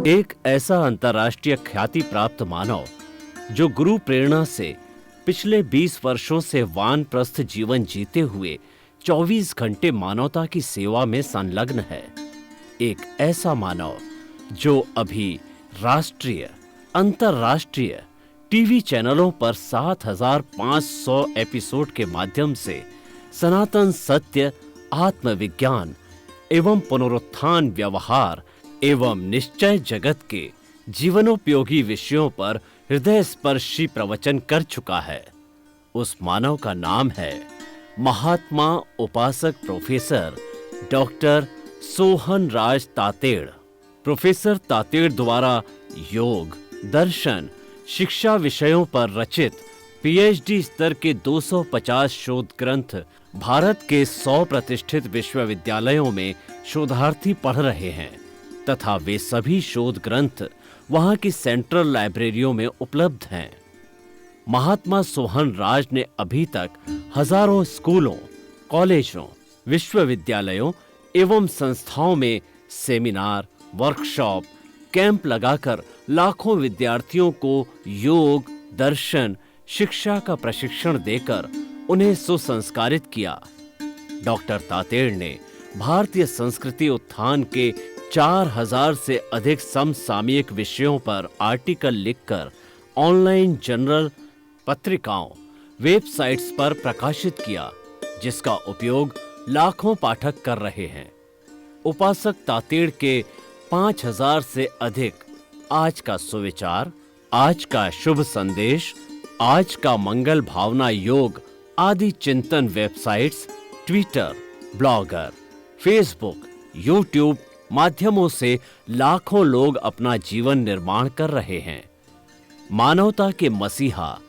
एक ऐसा अंतर्राष्ट्रीय ख्याति प्राप्त मानव जो गुरु प्रेरणा से पिछले 20 वर्षों से वानप्रस्थ जीवन जीते हुए 24 घंटे मानवता की सेवा में संलग्न है। एक ऐसा मानव जो अभी राष्ट्रीय, अंतर्राष्ट्रीय टीवी चैनलों पर 7,500 एपिसोड के माध्यम से सनातन सत्य, आत्मविज्ञान एवं पुनरुत्थान, व्यवहार एवं निश्चय जगत के जीवनोपयोगी विषयों पर हृदय स्पर्शी प्रवचन कर चुका है। उस मानव का नाम है महात्मा उपासक प्रोफेसर डॉक्टर सोहन राज तातेड़। प्रोफेसर तातेड़ द्वारा योग, दर्शन, शिक्षा विषयों पर रचित पीएचडी स्तर के 250 शोध ग्रंथ भारत के 100 प्रतिष्ठित विश्वविद्यालयों में शोधार्थी पढ़ रहे हैं तथा वे सभी शोध ग्रंथ वहां की सेंट्रल लाइब्रेरियों में उपलब्ध हैं। महात्मा सोहन राज ने अभी तक हजारों स्कूलों, कॉलेजों, विश्वविद्यालयों एवं संस्थाओं में सेमिनार, वर्कशॉप, कैंप लगाकर लाखों विद्यार्थियों को योग, दर्शन, शिक्षा का प्रशिक्षण देकर उन्हें सुसंस्कारित किया। डॉक्टर तातेड़ ने भारतीय संस्कृति उत्थान के 4000 से अधिक समसामयिक विषयों पर आर्टिकल लिखकर ऑनलाइन जर्नल, पत्रिकाओं, वेबसाइट्स पर प्रकाशित किया, जिसका उपयोग लाखों पाठक कर रहे हैं। उपासक तातेड़ के 5000 से अधिक आज का सुविचार, आज का शुभ संदेश, आज का मंगल भावना योग आदि चिंतन websites, Twitter, blogger, Facebook, YouTube माध्यमों से लाखों लोग अपना जीवन निर्माण कर रहे हैं। मानवता के मसीहा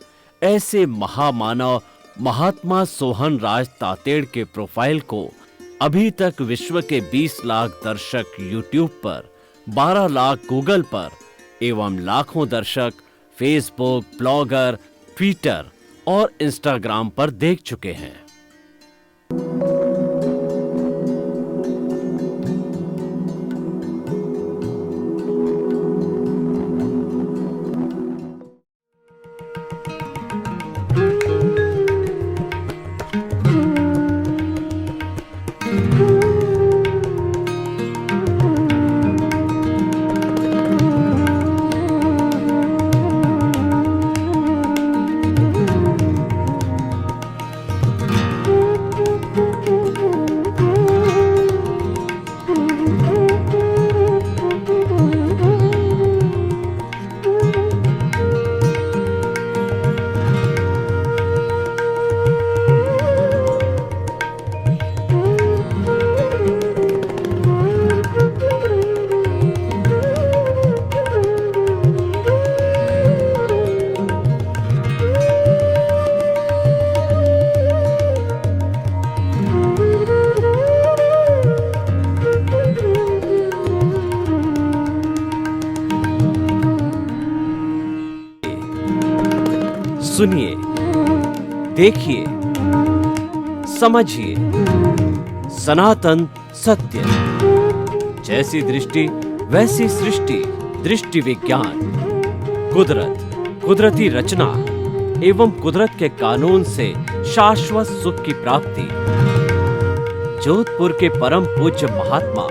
ऐसे महामानव महात्मा सोहन राज तातेड़ के प्रोफाइल को अभी तक विश्व के 20 लाख दर्शक यूट्यूब पर, 12 लाख गूगल पर एवं लाखों दर्शक फेसबुक, ब्लॉगर, ट्विटर और इंस्टाग्राम पर देख चुके हैं। सुनिए, देखिए, समझिए सनातन सत्य। जैसी दृष्टि वैसी सृष्टि, दृष्टि विज्ञान। कुदरत, कुदरती रचना एवं कुदरत के कानून से शाश्वत सुख की प्राप्ति। जोधपुर के परम पूज्य महात्मा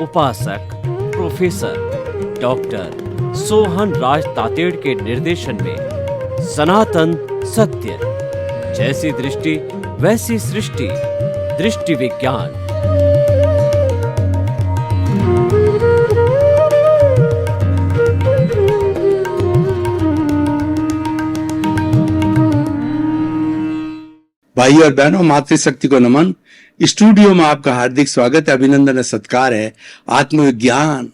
उपासक प्रोफेसर डॉक्टर सोहन राज तातेड़ के निर्देशन में सनातन सत्य। जैसी दृष्टि वैसी सृष्टि, दृष्टि विज्ञान। भाई और बहनों, मातृशक्ति को नमन। स्टूडियो में आपका हार्दिक स्वागत है, अभिनंदन है, सत्कार है। आत्मविज्ञान,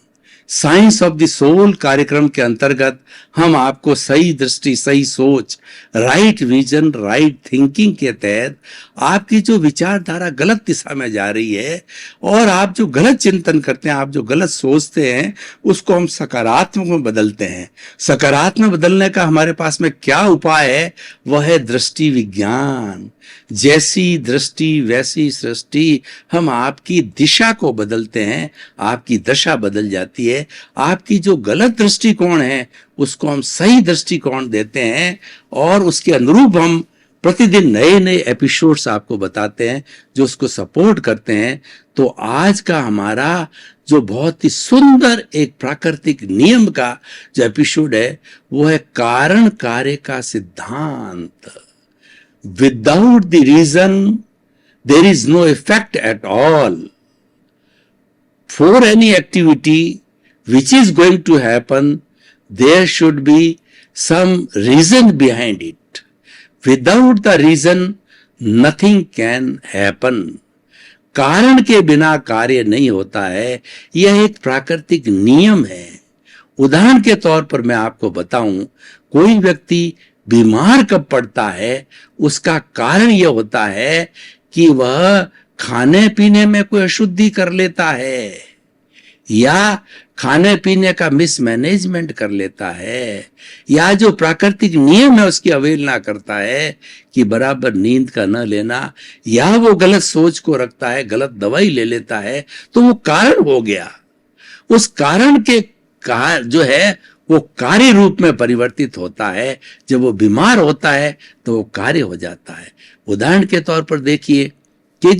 साइंस ऑफ द सोल कार्यक्रम के अंतर्गत हम आपको सही दृष्टि, सही सोच, राइट विजन, राइट थिंकिंग के तहत आपकी जो विचारधारा गलत दिशा में जा रही है और आप जो गलत चिंतन करते हैं, आप जो गलत सोचते हैं, उसको हम सकारात्मक में बदलते हैं। सकारात्मक बदलने का हमारे पास में क्या उपाय है? वह है दृष्टि विज्ञान। जैसी दृष्टि वैसी सृष्टि। हम आपकी दिशा को बदलते हैं, आपकी दशा बदल जाती है। लिए आपकी जो गलत दृष्टिकोण है उसको हम सही दृष्टिकोण देते हैं और उसके अनुरूप हम प्रतिदिन नए नए एपिसोड्स आपको बताते हैं जो उसको सपोर्ट करते हैं। तो आज का हमारा जो बहुत ही सुंदर एक प्राकृतिक नियम का जो एपिसोड है वो है कारण कार्य का सिद्धांत। Without the reason there is no effect at all. For any activity which is going to happen, there should be some reason behind it. Without the reason, nothing can happen. कारण के बिना कार्य नहीं होता है, यह एक प्राकृतिक नियम है। उदाहरण के तौर पर मैं आपको बताऊं, कोई व्यक्ति बीमार कब पड़ता है, उसका कारण यह होता है कि वह खाने पीने में कोई अशुद्धि कर लेता है या खाने पीने का मिसमैनेजमेंट कर लेता है या जो प्राकृतिक नियम है उसकी अवहेलना करता है कि बराबर नींद का न लेना या वो गलत सोच को रखता है, गलत दवाई ले लेता है, तो वो कारण हो गया। उस कारण के जो है वो कार्य रूप में परिवर्तित होता है। जब वो बीमार होता है तो वो कार्य हो जाता है। उदाहरण के तौर पर देखिए कि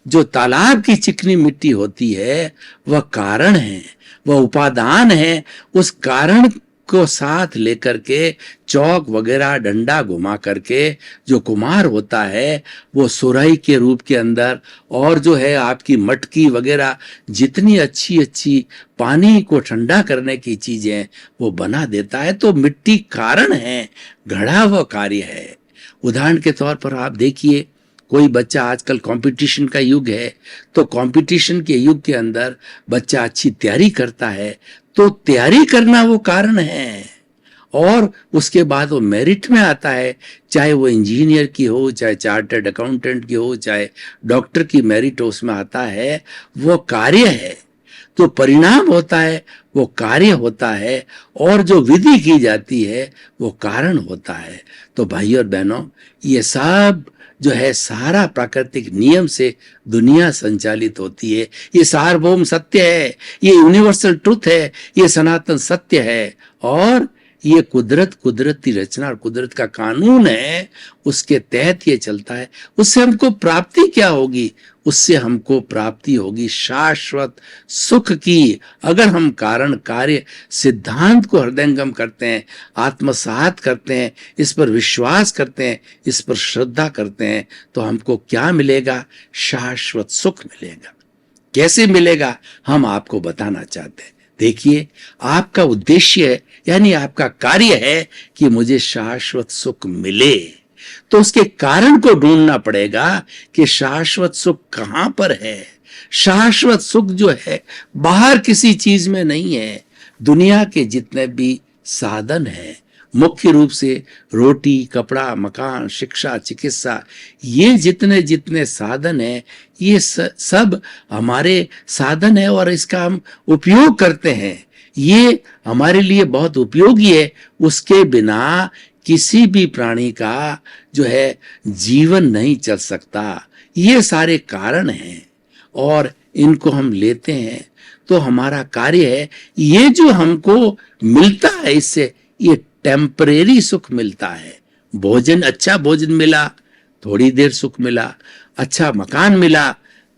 जो तालाब की चिकनी मिट्टी होती है वह कारण है, वह उपादान है। उस कारण को साथ लेकर के चौक वगैरह डंडा घुमा करके जो कुम्हार होता है वो सुराही के रूप के अंदर और जो है आपकी मटकी वगैरह जितनी अच्छी अच्छी पानी को ठंडा करने की चीजें वो बना देता है। तो मिट्टी कारण है, घड़ा वह कार्य है। उदाहरण के तौर पर आप देखिए, कोई बच्चा, आजकल कंपटीशन का युग है, तो कंपटीशन के युग के अंदर बच्चा अच्छी तैयारी करता है, तो तैयारी करना वो कारण है और उसके बाद वो मेरिट में आता है, चाहे वो इंजीनियर की हो, चाहे चार्टर्ड अकाउंटेंट की हो, चाहे डॉक्टर की मेरिट हो, उसमें आता है, वो कार्य है। तो परिणाम होता है वो कार्य होता है और जो विधि की जाती है वो कारण होता है। तो भाई और बहनों, ये सब जो है सारा प्राकृतिक नियम से दुनिया संचालित होती है। ये सार्वभौम सत्य है, ये यूनिवर्सल ट्रुथ है, ये सनातन सत्य है और ये कुदरती रचना और कुदरत का कानून है, उसके तहत ये चलता है। उससे हमको प्राप्ति क्या होगी? उससे हमको प्राप्ति होगी शाश्वत सुख की। अगर हम कारण कार्य सिद्धांत को हृदयंगम करते हैं, आत्मसात करते हैं, इस पर विश्वास करते हैं, इस पर श्रद्धा करते हैं, तो हमको क्या मिलेगा? शाश्वत सुख मिलेगा। कैसे मिलेगा हम आपको बताना चाहते हैं। देखिए, आपका उद्देश्य है, यानी आपका कार्य है कि मुझे शाश्वत सुख मिले, तो उसके कारण को ढूंढना पड़ेगा कि शाश्वत सुख कहां पर है। शाश्वत सुख जो है बाहर किसी चीज में नहीं है। दुनिया के जितने भी साधन हैं, मुख्य रूप से रोटी, कपड़ा, मकान, शिक्षा, चिकित्सा, ये जितने जितने साधन हैं, ये सब हमारे साधन है और इसका हम उपयोग करते हैं। ये हमारे लिए बहुत उपयोगी है। उसके बिना किसी भी प्राणी का जो है जीवन नहीं चल सकता। ये सारे कारण हैं और इनको हम लेते हैं तो हमारा कार्य है। ये जो हमको मिलता है, इससे ये टेम्परेरी सुख मिलता है। भोजन, अच्छा भोजन मिला, थोड़ी देर सुख मिला। अच्छा मकान मिला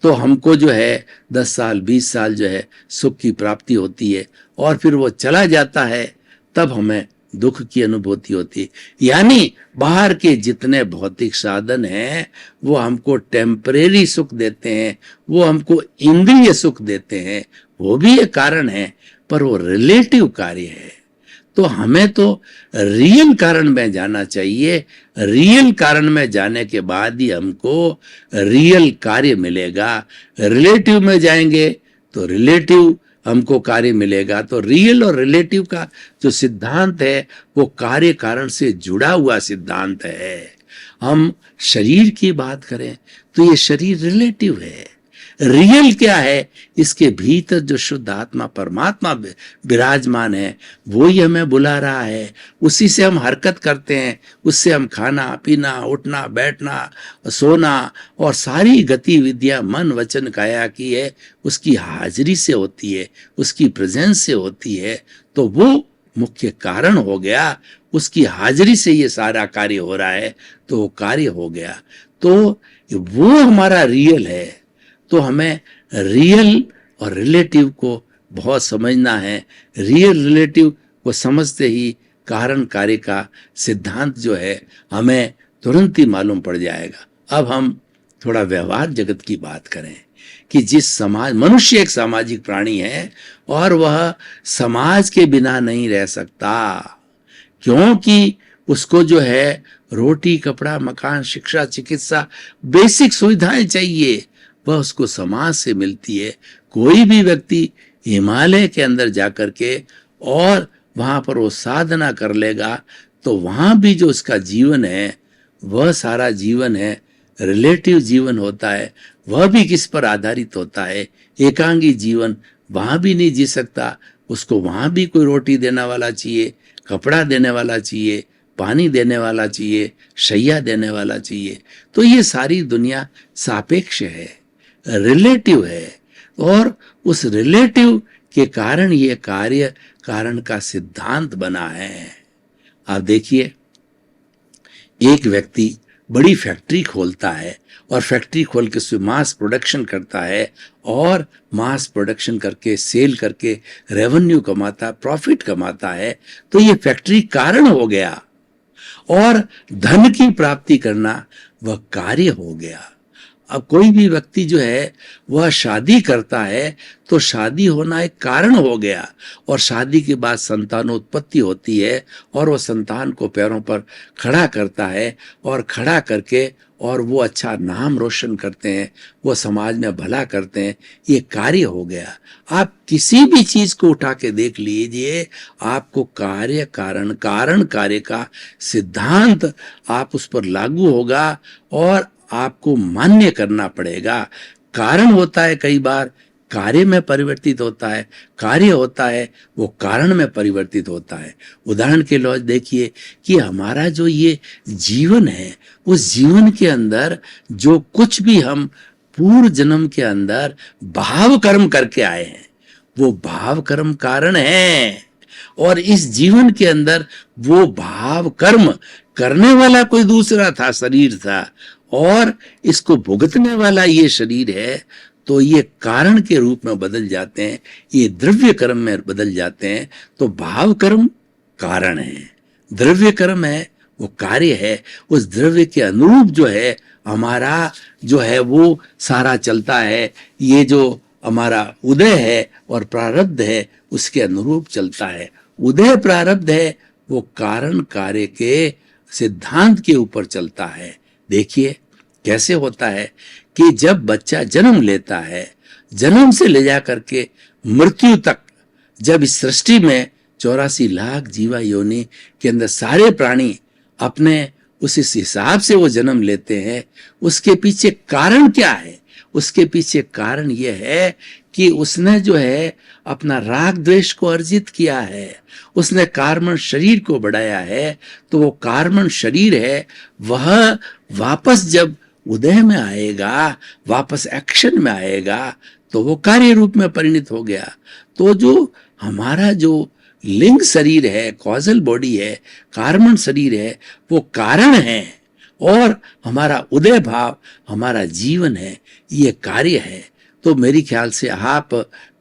तो हमको जो है 10 साल 20 साल जो है सुख की प्राप्ति होती है और फिर वो चला जाता है, तब हमें दुख की अनुभूति होती है। यानी बाहर के जितने भौतिक साधन हैं वो हमको टेम्परेरी सुख देते हैं, वो हमको इंद्रिय सुख देते हैं, वो भी एक कारण है, पर वो रिलेटिव कार्य है। तो हमें तो रियल कारण में जाना चाहिए। रियल कारण में जाने के बाद ही हमको रियल कार्य मिलेगा। रिलेटिव में जाएंगे तो रिलेटिव हमको कार्य मिलेगा। तो रियल और रिलेटिव का जो सिद्धांत है वो कार्य कारण से जुड़ा हुआ सिद्धांत है। हम शरीर की बात करें तो ये शरीर रिलेटिव है। रियल क्या है, इसके भीतर जो शुद्ध आत्मा परमात्मा विराजमान है वो ही हमें बुला रहा है। उसी से हम हरकत करते हैं, उससे हम खाना पीना उठना बैठना सोना और सारी गतिविधियां मन वचन काया की है उसकी हाजिरी से होती है, उसकी प्रेजेंस से होती है। तो वो मुख्य कारण हो गया, उसकी हाजिरी से ये सारा कार्य हो रहा है, तो वो कार्य हो गया। तो वो हमारा रियल है। तो हमें रियल और रिलेटिव को बहुत समझना है। रियल रिलेटिव को समझते ही कारण कार्य का सिद्धांत जो है हमें तुरंत ही मालूम पड़ जाएगा। अब हम थोड़ा व्यवहार जगत की बात करें कि जिस समाज, मनुष्य एक सामाजिक प्राणी है और वह समाज के बिना नहीं रह सकता, क्योंकि उसको जो है रोटी कपड़ा मकान शिक्षा चिकित्सा बेसिक सुविधाएं चाहिए, वह उसको समाज से मिलती है। कोई भी व्यक्ति हिमालय के अंदर जाकर के और वहां पर वो साधना कर लेगा तो वहां भी जो उसका जीवन है वह सारा जीवन है रिलेटिव जीवन होता है। वह भी किस पर आधारित होता है, एकांगी जीवन। वहां भी नहीं जी सकता, उसको वहां भी कोई रोटी देने वाला चाहिए, कपड़ा देने वाला चाहिए, पानी देने वाला चाहिए, शैया देने वाला चाहिए। तो ये सारी दुनिया सापेक्ष है, रिलेटिव है, और उस रिलेटिव के कारण ये कार्य कारण का सिद्धांत बना है। आप देखिए, एक व्यक्ति बड़ी फैक्ट्री खोलता है और फैक्ट्री खोल के उसमें मास प्रोडक्शन करता है और मास प्रोडक्शन करके सेल करके रेवेन्यू कमाता, प्रॉफिट कमाता है। तो ये फैक्ट्री कारण हो गया और धन की प्राप्ति करना वह कार्य हो गया। अब कोई भी व्यक्ति जो है वह शादी करता है तो शादी होना एक कारण हो गया, और शादी के बाद संतानोत्पत्ति होती है और वह संतान को पैरों पर खड़ा करता है और खड़ा करके और वो अच्छा नाम रोशन करते हैं, वो समाज में भला करते हैं, ये कार्य हो गया। आप किसी भी चीज को उठा के देख लीजिए, आपको कार्य कारण कारण कार्य का सिद्धांत आप उस पर लागू होगा और आपको मान्य करना पड़ेगा। कारण होता है कई बार कार्य में परिवर्तित होता है, कार्य होता है वो कारण में परिवर्तित होता है। उदाहरण के लिए देखिए कि हमारा जो ये जीवन है, उस जीवन के अंदर जो कुछ भी हम पूर्व जन्म के अंदर भाव कर्म करके आए हैं वो भाव कर्म कारण है, और इस जीवन के अंदर वो भाव कर्म करने वाला कोई दूसरा था, शरीर था, और इसको भुगतने वाला ये शरीर है। तो ये कारण के रूप में बदल जाते हैं, ये द्रव्य कर्म में बदल जाते हैं। तो भाव कर्म कारण है, द्रव्य कर्म है वो कार्य है। उस द्रव्य के अनुरूप जो है हमारा जो है वो सारा चलता है। ये जो हमारा उदय है और प्रारब्ध है उसके अनुरूप चलता है। उदय प्रारब्ध है वो कारण कार्य के सिद्धांत के ऊपर चलता है। देखिए कैसे होता है कि जब बच्चा जन्म लेता है, जन्म से ले जा करके मृत्यु तक, जब इस सृष्टि में 84 लाख जीवा योनि के अंदर सारे प्राणी अपने उस हिसाब से वो जन्म लेते हैं, उसके पीछे कारण क्या है? उसके पीछे कारण यह है कि उसने जो है अपना राग द्वेष को अर्जित किया है, उसने कार्मण शरीर को बढ़ाया है। तो वो कार्मण शरीर है वह वापस जब उदय में आएगा, वापस एक्शन में आएगा, तो वो कार्य रूप में परिणित हो गया। तो जो हमारा जो लिंग शरीर है, कॉजल बॉडी है, कार्मण शरीर है, वो कारण है, और हमारा उदय भाव हमारा जीवन है, ये कार्य है। तो मेरी ख्याल से आप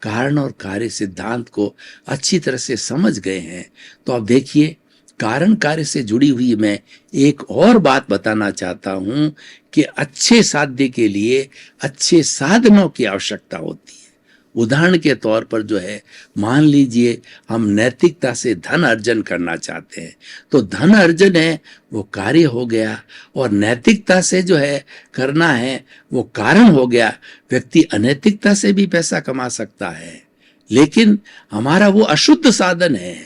कारण और कार्य सिद्धांत को अच्छी तरह से समझ गए हैं। तो अब देखिए, कारण कार्य से जुड़ी हुई मैं एक और बात बताना चाहता हूं कि अच्छे साध्य के लिए अच्छे साधनों की आवश्यकता होती है। उदाहरण के तौर पर जो है, मान लीजिए हम नैतिकता से धन अर्जन करना चाहते हैं, तो धन अर्जन है वो कार्य हो गया, और नैतिकता से जो है करना है वो कारण हो गया। व्यक्ति अनैतिकता से भी पैसा कमा सकता है, लेकिन हमारा वो अशुद्ध साधन है।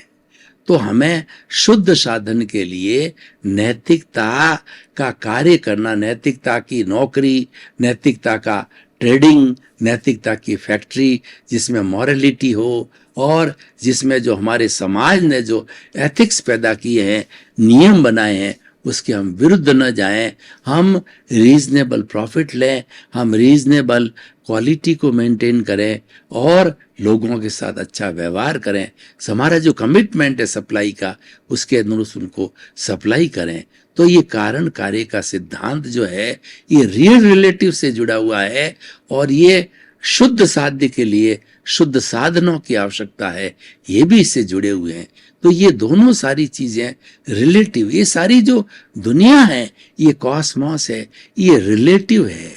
तो हमें शुद्ध साधन के लिए नैतिकता का कार्य करना, नैतिकता की नौकरी, नैतिकता का ट्रेडिंग नैतिकता की फैक्ट्री, जिसमें मॉरलिटी हो और जिसमें जो हमारे समाज ने जो एथिक्स पैदा किए हैं, नियम बनाए हैं, उसके हम विरुद्ध न जाएं। हम रीजनेबल प्रॉफिट लें, हम रीजनेबल क्वालिटी को मेंटेन करें और लोगों के साथ अच्छा व्यवहार करें। हमारा जो कमिटमेंट है सप्लाई का, उसके अनुरूप उनको सप्लाई करें। तो ये कारण कार्य का सिद्धांत जो है, ये रियल रिलेटिव से जुड़ा हुआ है और ये शुद्ध साध्य के लिए शुद्ध साधनों की आवश्यकता है, ये भी इससे जुड़े हुए हैं। तो ये दोनों सारी चीजें रिलेटिव, ये सारी जो दुनिया है, ये कॉस्मॉस है, ये रिलेटिव है।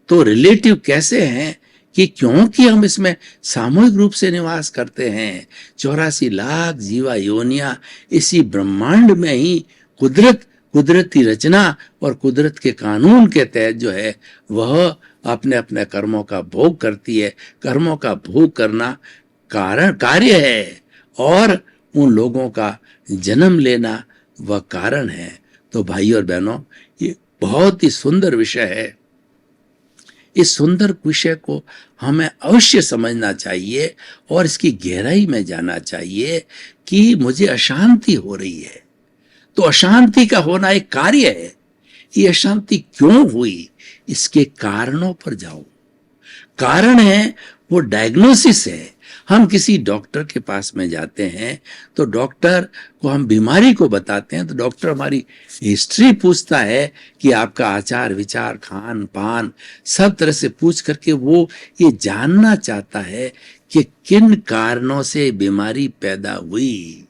तो रिलेटिव कैसे हैं कि क्योंकि हम इसमें सामूहिक रूप से निवास करते हैं। 84 लाख जीवा योनियां इसी ब्रह्मांड में ही कुदरती रचना और कुदरत के कानून के तहत जो है वह अपने अपने कर्मों का भोग करती है। कर्मों का भोग करना कार्य है और उन लोगों का जन्म लेना वह कारण है। तो भाई और बहनों, ये बहुत ही सुंदर विषय है। इस सुंदर विषय को हमें अवश्य समझना चाहिए और इसकी गहराई में जाना चाहिए कि मुझे अशांति हो रही है, तो अशांति का होना एक कार्य है। ये अशांति क्यों हुई, इसके कारणों पर जाओ। कारण है वो डायग्नोसिस है। हम किसी डॉक्टर के पास में जाते हैं तो डॉक्टर को हम बीमारी को बताते हैं, तो डॉक्टर हमारी हिस्ट्री पूछता है कि आपका आचार विचार खान पान सब तरह से पूछ करके वो ये जानना चाहता है कि किन कारणों से बीमारी पैदा हुई।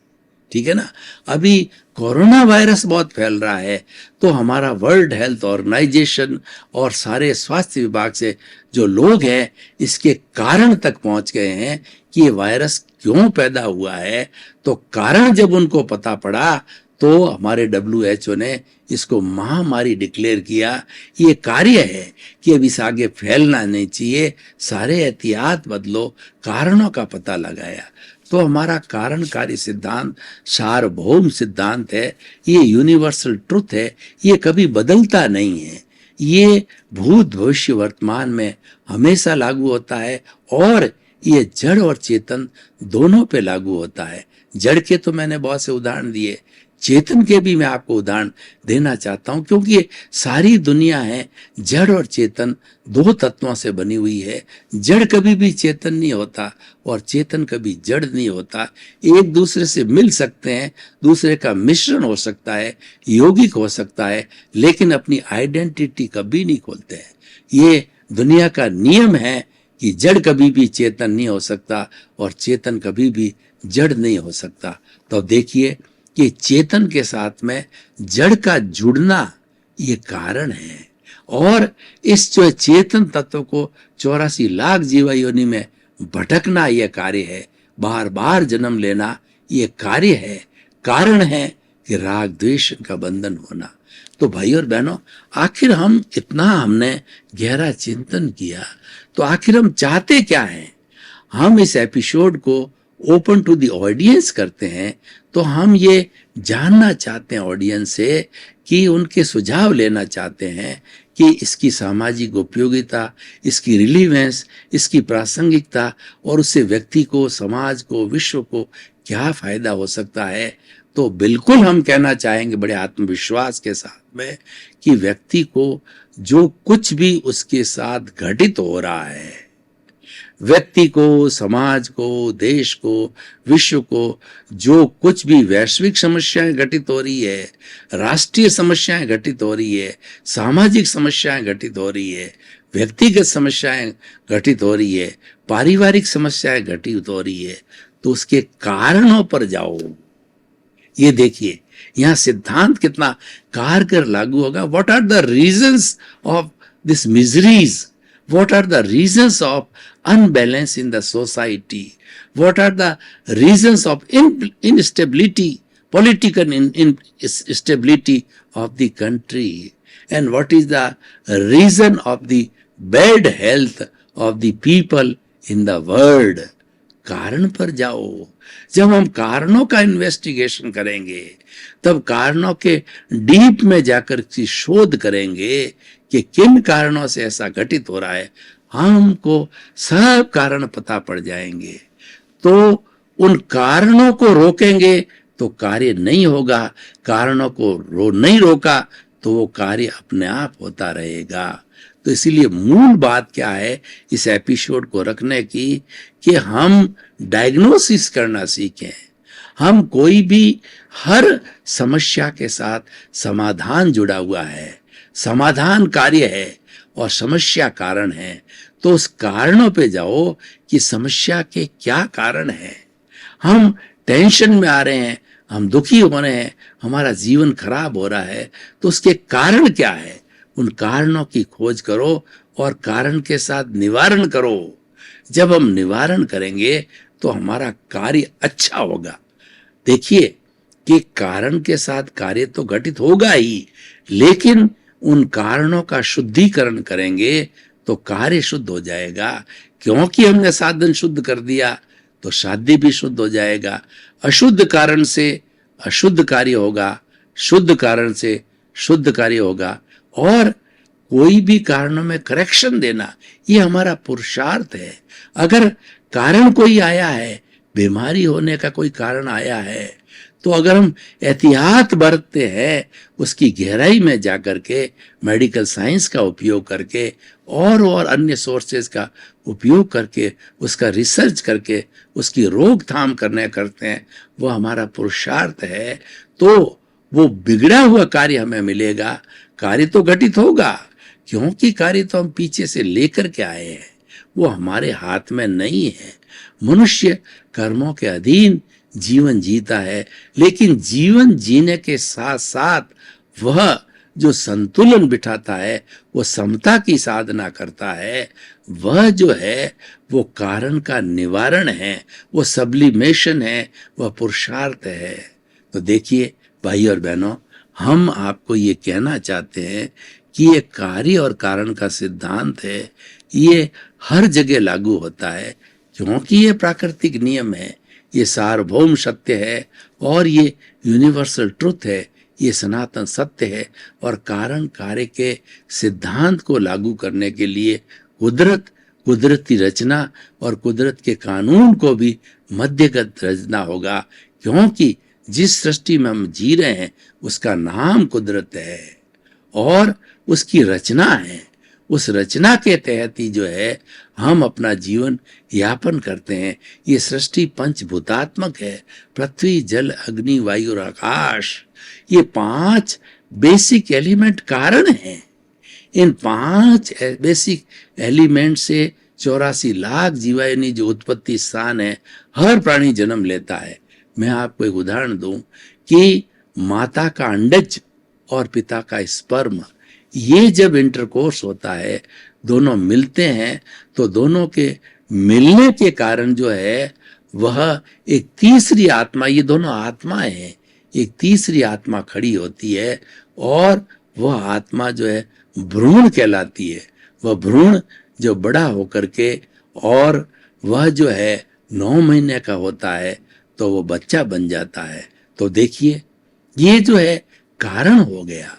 ठीक है ना। अभी कोरोना वायरस बहुत फैल रहा है, तो हमारा वर्ल्ड हेल्थ ऑर्गेनाइजेशन और सारे स्वास्थ्य विभाग से जो लोग हैं इसके कारण तक पहुंच गए हैं कि ये वायरस क्यों पैदा हुआ है। तो कारण जब उनको पता पड़ा तो हमारे WHO ने इसको महामारी डिक्लेयर किया। ये कार्य है कि अब इस आगे फैलना नहीं चाहिए, सारे एहतियात बदलो, कारणों का पता लगाया। तो हमारा कारण कार्य सिद्धांत सार्वभौम सिद्धांत है, ये यूनिवर्सल ट्रुथ है, ये कभी बदलता नहीं है। ये भूत भविष्य वर्तमान में हमेशा लागू होता है और ये जड़ और चेतन दोनों पे लागू होता है। जड़ के तो मैंने बहुत से उदाहरण दिए, चेतन के भी मैं आपको उदाहरण देना चाहता हूं, क्योंकि ये सारी दुनिया है जड़ और चेतन दो तत्वों से बनी हुई है। जड़ कभी भी चेतन नहीं होता और चेतन कभी जड़ नहीं होता। एक दूसरे से मिल सकते हैं, दूसरे का मिश्रण हो सकता है, यौगिक हो सकता है, लेकिन अपनी आइडेंटिटी कभी नहीं खोलते हैं। ये दुनिया का नियम है कि जड़ कभी भी चेतन नहीं हो सकता और चेतन कभी भी जड़ नहीं हो सकता। तो देखिए कि चेतन के साथ में जड़ का जुड़ना ये कारण है और इस जो चेतन तत्व को 84 लाख जीवा योनि में भटकना ये कार्य है, बार बार जन्म लेना ये कार्य है, कारण है कि राग द्वेष का बंधन होना। तो भाई और बहनों, आखिर हम इतना हमने गहरा चिंतन किया, तो आखिर हम चाहते क्या हैं? हम इस एपिसोड को ओपन टू द ऑडियंस करते हैं, तो हम ये जानना चाहते हैं ऑडियंस से कि उनके सुझाव लेना चाहते हैं कि इसकी सामाजिक उपयोगिता, इसकी रिलीवेंस, इसकी प्रासंगिकता और उससे व्यक्ति को, समाज को, विश्व को क्या फायदा हो सकता है। तो बिल्कुल हम कहना चाहेंगे बड़े आत्मविश्वास के साथ में कि व्यक्ति को जो कुछ भी उसके साथ घटित हो रहा है, व्यक्ति को, समाज को, देश को, विश्व को जो कुछ भी वैश्विक समस्याएं घटित हो रही है, राष्ट्रीय समस्याएं घटित हो रही है, सामाजिक समस्याएं घटित हो रही है, व्यक्तिगत समस्याएं घटित हो रही है, पारिवारिक समस्याएं घटित हो रही है, तो उसके कारणों पर जाओ। ये देखिए यहाँ सिद्धांत कितना कारगर लागू होगा। What are the reasons of this miseries? What are the reasons of unbalance in the society? What are the reasons of instability, political instability of the country? And what is the reason of the bad health of the people in the world? कारण पर जाओ, जब हम कारणों का investigation करेंगे, तब कारणों के डीप में जाकर की शोध करेंगे कि किन कारणों से ऐसा घटित हो रहा है, हमको सब कारण पता पड़ जाएंगे। तो उन कारणों को रोकेंगे तो कार्य नहीं होगा, कारणों को नहीं रोका तो वो कार्य अपने आप होता रहेगा। तो इसीलिए मूल बात क्या है इस एपिसोड को रखने की, कि हम डायग्नोसिस करना सीखें। हम कोई भी हर समस्या के साथ समाधान जुड़ा हुआ है, समाधान कार्य है और समस्या कारण है। तो उस कारणों पे जाओ कि समस्या के क्या कारण है। हम टेंशन में आ रहे हैं, हम दुखी हो रहे हैं, हमारा जीवन खराब हो रहा है, तो उसके कारण क्या है, उन कारणों की खोज करो और कारण के साथ निवारण करो। जब हम निवारण करेंगे तो हमारा कार्य अच्छा होगा। देखिए कि कारण के साथ कार्य तो घटित होगा ही, लेकिन उन कारणों का शुद्धिकरण करेंगे तो कार्य शुद्ध हो जाएगा। क्योंकि हमने साधन शुद्ध कर दिया तो साध्य भी शुद्ध हो जाएगा। अशुद्ध कारण से अशुद्ध कार्य होगा, शुद्ध कारण से शुद्ध कार्य होगा। और कोई भी कारणों में करेक्शन देना ये हमारा पुरुषार्थ है। अगर कारण कोई आया है, बीमारी होने का कोई कारण आया है, तो अगर हम एहतियात बरतते हैं, उसकी गहराई में जाकर के मेडिकल साइंस का उपयोग करके और अन्य सोर्सेज का उपयोग करके उसका रिसर्च करके उसकी रोकथाम करते हैं, वो हमारा पुरुषार्थ है। तो वो बिगड़ा हुआ कार्य हमें मिलेगा। कार्य तो घटित होगा, क्योंकि कार्य तो हम पीछे से लेकर के आए हैं, वो हमारे हाथ में नहीं है। मनुष्य कर्मों के अधीन जीवन जीता है, लेकिन जीवन जीने के साथ साथ वह जो संतुलन बिठाता है, वो समता की साधना करता है, वह जो है वो कारण का निवारण है, वो सब्लिमेशन है, वह पुरुषार्थ है। तो देखिए भाई और बहनों, हम आपको ये कहना चाहते हैं कि ये कार्य और कारण का सिद्धांत है, ये हर जगह लागू होता है, क्योंकि ये प्राकृतिक नियम है, ये सार्वभौम सत्य है और ये यूनिवर्सल ट्रुथ है, ये सनातन सत्य है। और कारण कार्य के सिद्धांत को लागू करने के लिए कुदरती रचना और कुदरत के कानून को भी मध्यगत रचना होगा, क्योंकि जिस सृष्टि में हम जी रहे हैं उसका नाम कुदरत है और उसकी रचना है। उस रचना के तहत ही जो है हम अपना जीवन यापन करते हैं। ये सृष्टि पंचभूतात्मक है, पृथ्वी जल अग्नि वायु और आकाश, ये 5 बेसिक एलिमेंट कारण हैं। इन 5 बेसिक एलिमेंट से 84 लाख जीवाणु जो उत्पत्ति स्थान है, हर प्राणी जन्म लेता है। मैं आपको एक उदाहरण दूं कि माता का अंडज और पिता का स्पर्म, ये जब इंटरकोर्स होता है, दोनों मिलते हैं, तो दोनों के मिलने के कारण जो है वह एक तीसरी आत्मा, ये दोनों आत्माएं हैं, एक तीसरी आत्मा खड़ी होती है और वह आत्मा जो है भ्रूण कहलाती है। वह भ्रूण जो बड़ा होकर के और वह जो है 9 महीने का होता है तो वो बच्चा बन जाता है। तो देखिए ये जो है कारण हो गया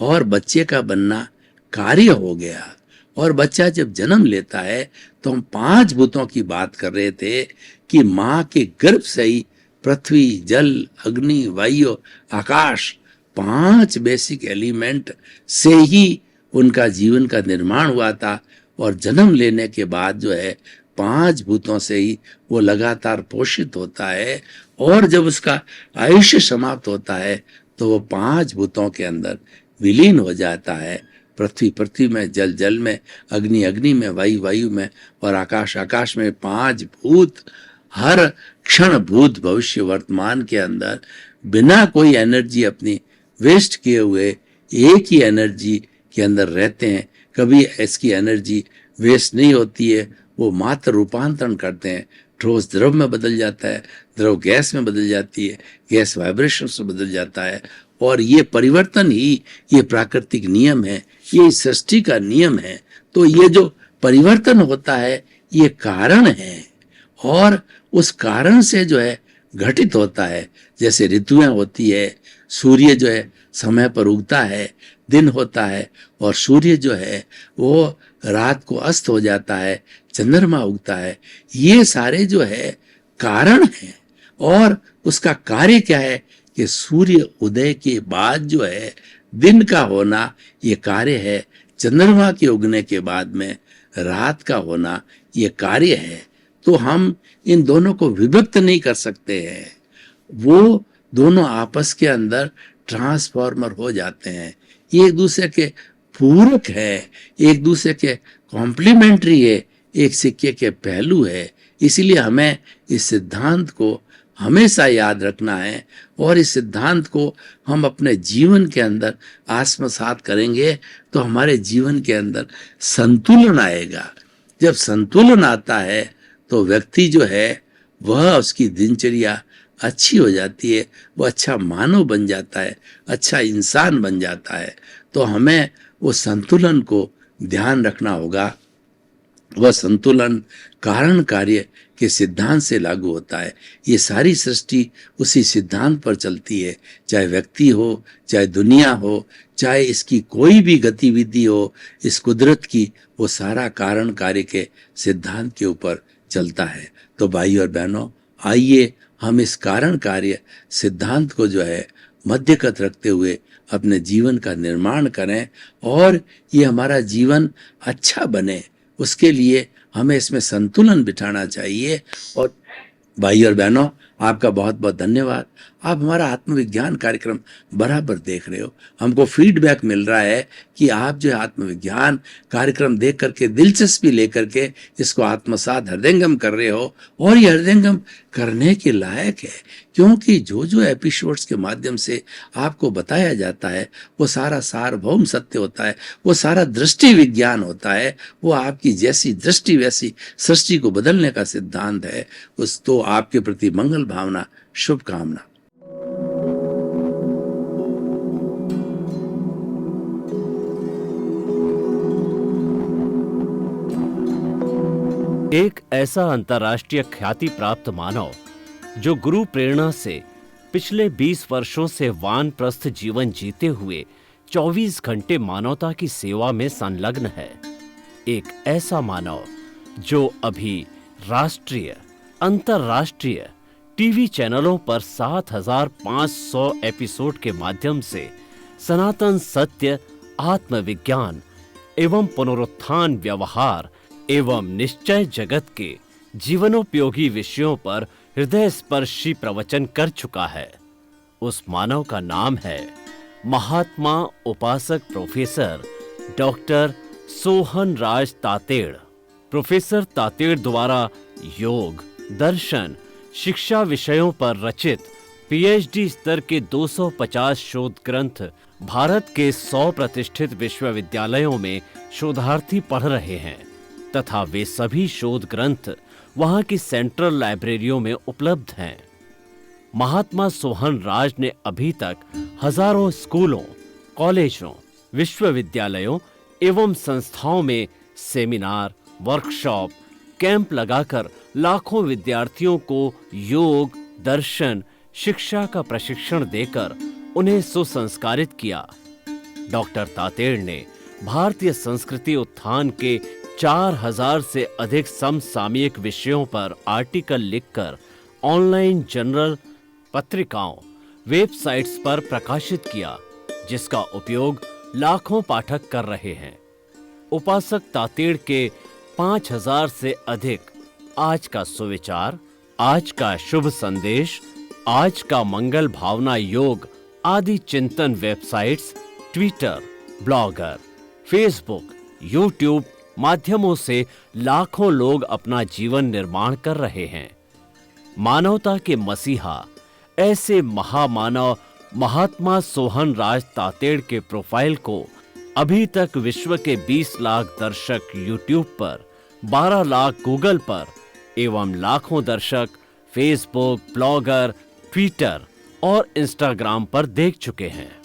और बच्चे का बनना कार्य हो गया। और बच्चा जब जन्म लेता है तो हम 5 भूतों की बात कर रहे थे कि माँ के गर्भ से ही पृथ्वी जल अग्नि वायु आकाश 5 बेसिक एलिमेंट से ही उनका जीवन का निर्माण हुआ था। और जन्म लेने के बाद जो है 5 भूतों से ही वो लगातार पोषित होता है और जब उसका आयुष्य समाप्त होता है तो वो 5 भूतों के अंदर विलीन हो जाता है। पृथ्वी में, जल में, अग्नि में, वायु में और आकाश में 5 भूत हर क्षण भूत भविष्य वर्तमान के अंदर बिना कोई एनर्जी अपनी वेस्ट किए हुए एक ही एनर्जी के अंदर रहते हैं। कभी इसकी एनर्जी वेस्ट नहीं होती है, वो मात्र रूपांतरण करते हैं। ठोस द्रव में बदल जाता है, द्रव गैस में बदल जाती है, गैस वाइब्रेशन से बदल जाता है। और ये परिवर्तन ही ये प्राकृतिक नियम है, ये सृष्टि का नियम है। तो ये जो परिवर्तन होता है ये कारण है और उस कारण से जो है घटित होता है, जैसे ऋतुएं होती है, सूर्य जो है समय पर उगता है, दिन होता है, और सूर्य जो है वो रात को अस्त हो जाता है, चंद्रमा उगता है। ये सारे जो है कारण हैं, और उसका कार्य क्या है कि सूर्य उदय के बाद जो है दिन का होना ये कार्य है, चंद्रमा के उगने के बाद में रात का होना ये कार्य है। तो हम इन दोनों को विभक्त नहीं कर सकते हैं, वो दोनों आपस के अंदर ट्रांसफॉर्मर हो जाते हैं, ये एक दूसरे के पूरक है, एक दूसरे के कॉम्प्लीमेंट्री है, एक सिक्के के पहलू है। इसलिए हमें इस सिद्धांत को हमेशा याद रखना है, और इस सिद्धांत को हम अपने जीवन के अंदर आत्मसात करेंगे तो हमारे जीवन के अंदर संतुलन आएगा। जब संतुलन आता है तो व्यक्ति जो है वह, उसकी दिनचर्या अच्छी हो जाती है, वो अच्छा मानव बन जाता है, अच्छा इंसान बन जाता है। तो हमें वो संतुलन को ध्यान रखना होगा। वह संतुलन कारण कार्य के सिद्धांत से लागू होता है। ये सारी सृष्टि उसी सिद्धांत पर चलती है, चाहे व्यक्ति हो, चाहे दुनिया हो, चाहे इसकी कोई भी गतिविधि हो, इस कुदरत की, वो सारा कारण कार्य के सिद्धांत के ऊपर चलता है। तो भाई और बहनों, आइए हम इस कारण कार्य सिद्धांत को जो है मध्यगत रखते हुए अपने जीवन का निर्माण करें, और ये हमारा जीवन अच्छा बने, उसके लिए हमें इसमें संतुलन बिठाना चाहिए। और भाई और बहनों, आपका बहुत बहुत धन्यवाद। आप हमारा आत्मविज्ञान कार्यक्रम बराबर देख रहे हो, हमको फीडबैक मिल रहा है कि आप जो है आत्मविज्ञान कार्यक्रम देख करके दिलचस्पी लेकर के इसको आत्मसात हृदयंगम कर रहे हो, और ये हृदयंगम करने के लायक है, क्योंकि जो जो एपिसोड्स के माध्यम से आपको बताया जाता है वो सारा सार्वभौम सत्य होता है, वो सारा दृष्टि विज्ञान होता है, वो आपकी जैसी दृष्टि वैसी सृष्टि को बदलने का सिद्धांत है। उस तो आपके प्रति मंगल भावना, शुभकामना। एक ऐसा अंतर्राष्ट्रीय ख्याति प्राप्त मानव जो गुरु प्रेरणा से पिछले 20 वर्षों से वानप्रस्थ जीवन जीते हुए 24 घंटे मानवता की सेवा में संलग्न है। एक ऐसा मानव जो अभी राष्ट्रीय, अंतर्राष्ट्रीय टीवी चैनलों पर 7,500 एपिसोड के माध्यम से सनातन सत्य, आत्मविज्ञान एवं पुनरुत्थान व्यवहार एवं निश्चय जगत के जीवनोपयोगी विषयों पर हृदय स्पर्शी प्रवचन कर चुका है। उस मानव का नाम है महात्मा उपासक प्रोफेसर डॉक्टर सोहन राज तातेड़। प्रोफेसर तातेड़ द्वारा योग, दर्शन, शिक्षा विषयों पर रचित पीएचडी स्तर के 250 शोध ग्रंथ भारत के 100 प्रतिष्ठित विश्वविद्यालयों में शोधार्थी पढ़ रहे हैं, तथा वे सभी शोध ग्रंथ वहां की सेंट्रल लाइब्रेरियों में उपलब्ध हैं। महात्मा सोहन राज ने अभी तक हजारों स्कूलों, कॉलेजों, विश्वविद्यालयों एवं संस्थाओं में सेमिनार, वर्कशॉप, कैंप लगाकर लाखों विद्यार्थियों को योग, दर्शन, शिक्षा का प्रशिक्षण देकर उन्हें सुसंस्कारित किया। डॉक्टर तातेड़ ने भारतीय संस्कृति उत्थान के 4000 से अधिक समसामयिक विषयों पर आर्टिकल लिखकर ऑनलाइन जर्नल, पत्रिकाओं, वेबसाइट्स पर प्रकाशित किया, जिसका उपयोग लाखों पाठक कर रहे हैं। उपासक तातेड़ के 5000 से अधिक आज का सुविचार, आज का शुभ संदेश, आज का मंगल भावना योग आदि चिंतन websites, Twitter, blogger, Facebook, YouTube माध्यमों से लाखों लोग अपना जीवन निर्माण कर रहे हैं। मानवता के मसीहा ऐसे महामानव महात्मा सोहन राज तातेड़ के प्रोफाइल को अभी तक विश्व के 20 लाख दर्शक यूट्यूब पर, 12 लाख गूगल पर एवं लाखों दर्शक फेसबुक, ब्लॉगर, ट्विटर और इंस्टाग्राम पर देख चुके हैं।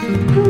है।